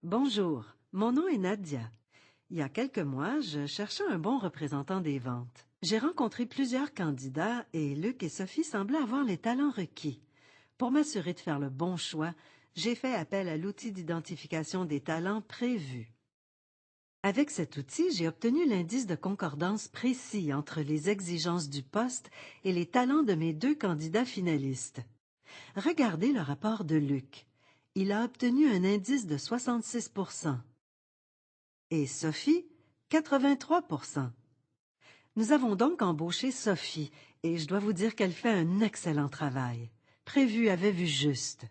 Bonjour, mon nom est Nadia. Il y a quelques mois, je cherchais un bon représentant des ventes. J'ai rencontré plusieurs candidats et Luc et Sophie semblaient avoir les talents requis. Pour m'assurer de faire le bon choix, j'ai fait appel à l'outil d'identification des talents prévu. Avec cet outil, j'ai obtenu l'indice de concordance précis entre les exigences du poste et les talents de mes deux candidats finalistes. Regardez le rapport de Luc. Il a obtenu un indice de 66%. Et Sophie, 83%. Nous avons donc embauché Sophie, et je dois vous dire qu'elle fait un excellent travail. Prévu avait vu juste.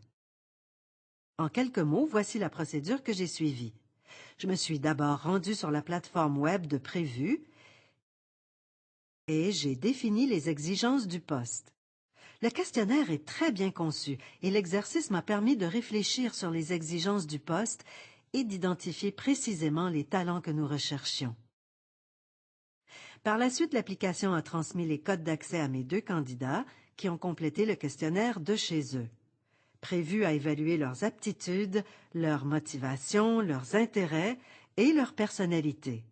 En quelques mots, voici la procédure que j'ai suivie. Je me suis d'abord rendue sur la plateforme web de Prévu et j'ai défini les exigences du poste. Le questionnaire est très bien conçu et l'exercice m'a permis de réfléchir sur les exigences du poste et d'identifier précisément les talents que nous recherchions. Par la suite, l'application a transmis les codes d'accès à mes deux candidats qui ont complété le questionnaire de chez eux. Prévu à évaluer leurs aptitudes, leurs motivations, leurs intérêts et leur personnalité.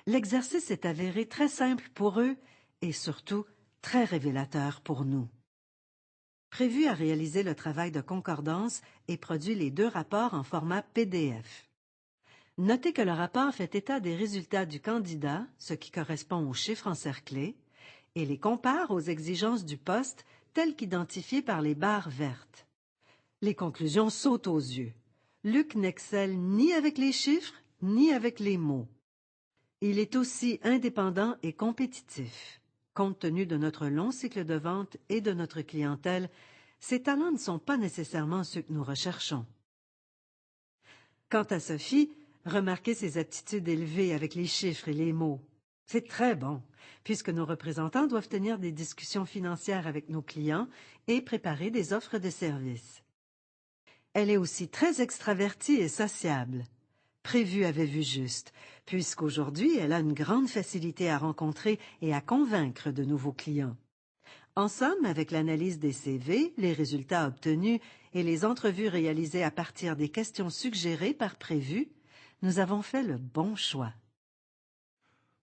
L'exercice s'est avéré très simple pour eux et surtout très révélateur pour nous. Prévu à réaliser le travail de concordance et produit les deux rapports en format PDF. Notez que le rapport fait état des résultats du candidat, ce qui correspond aux chiffres encerclés, et les compare aux exigences du poste telles qu'identifiées par les barres vertes. Les conclusions sautent aux yeux. Luc n'excelle ni avec les chiffres, ni avec les mots. Il est aussi indépendant et compétitif. Compte tenu de notre long cycle de vente et de notre clientèle, ses talents ne sont pas nécessairement ceux que nous recherchons. Quant à Sophie, remarquez ses aptitudes élevées avec les chiffres et les mots. C'est très bon, puisque nos représentants doivent tenir des discussions financières avec nos clients et préparer des offres de services. Elle est aussi très extravertie et sociable. Prévu avait vu juste, puisqu'aujourd'hui, elle a une grande facilité à rencontrer et à convaincre de nouveaux clients. En somme, avec l'analyse des CV, les résultats obtenus et les entrevues réalisées à partir des questions suggérées par Prévu, nous avons fait le bon choix.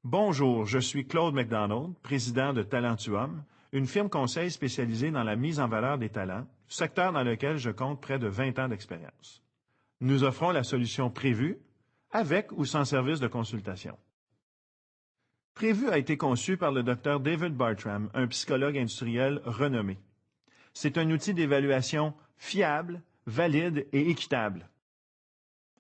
Bonjour, je suis Claude McDonald, président de Talentuum, une firme conseil spécialisée dans la mise en valeur des talents, secteur dans lequel je compte près de 20 ans d'expérience. Nous offrons la solution Prévu, avec ou sans service de consultation. Prévu a été conçu par le Dr David Bartram, un psychologue industriel renommé. C'est un outil d'évaluation fiable, valide et équitable.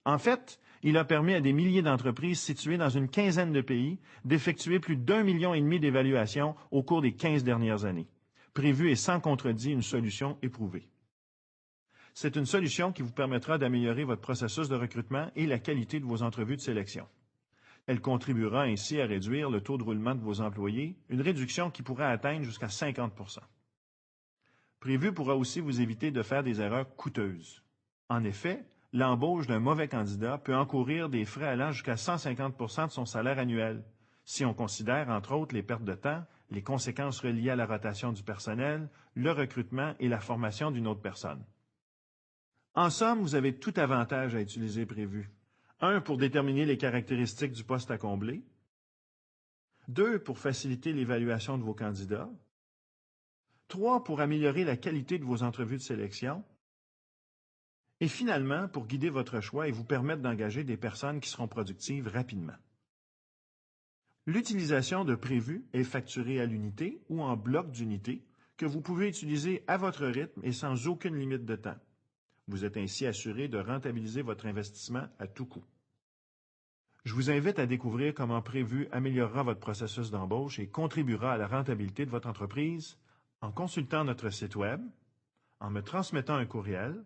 En fait, il a permis à des milliers d'entreprises situées dans une quinzaine de pays d'effectuer plus d'1,5 million d'évaluations au cours des 15 dernières années. Prévu et sans contredit une solution éprouvée. C'est une solution qui vous permettra d'améliorer votre processus de recrutement et la qualité de vos entrevues de sélection. Elle contribuera ainsi à réduire le taux de roulement de vos employés, une réduction qui pourrait atteindre jusqu'à 50 %. Prévu pourra aussi vous éviter de faire des erreurs coûteuses. En effet, l'embauche d'un mauvais candidat peut encourir des frais allant jusqu'à 150 % de son salaire annuel, si on considère entre autres les pertes de temps, les conséquences reliées à la rotation du personnel, le recrutement et la formation d'une autre personne. En somme, vous avez tout avantage à utiliser Prévu. 1, pour déterminer les caractéristiques du poste à combler. 2, pour faciliter l'évaluation de vos candidats. 3, pour améliorer la qualité de vos entrevues de sélection. Et finalement, pour guider votre choix et vous permettre d'engager des personnes qui seront productives rapidement. L'utilisation de Prévu est facturée à l'unité ou en bloc d'unités que vous pouvez utiliser à votre rythme et sans aucune limite de temps. Vous êtes ainsi assuré de rentabiliser votre investissement à tout coût. Je vous invite à découvrir comment Prévu améliorera votre processus d'embauche et contribuera à la rentabilité de votre entreprise en consultant notre site Web, en me transmettant un courriel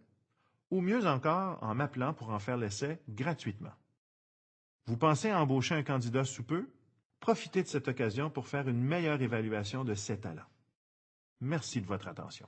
ou mieux encore en m'appelant pour en faire l'essai gratuitement. Vous pensez à embaucher un candidat sous peu? Profitez de cette occasion pour faire une meilleure évaluation de ses talents. Merci de votre attention.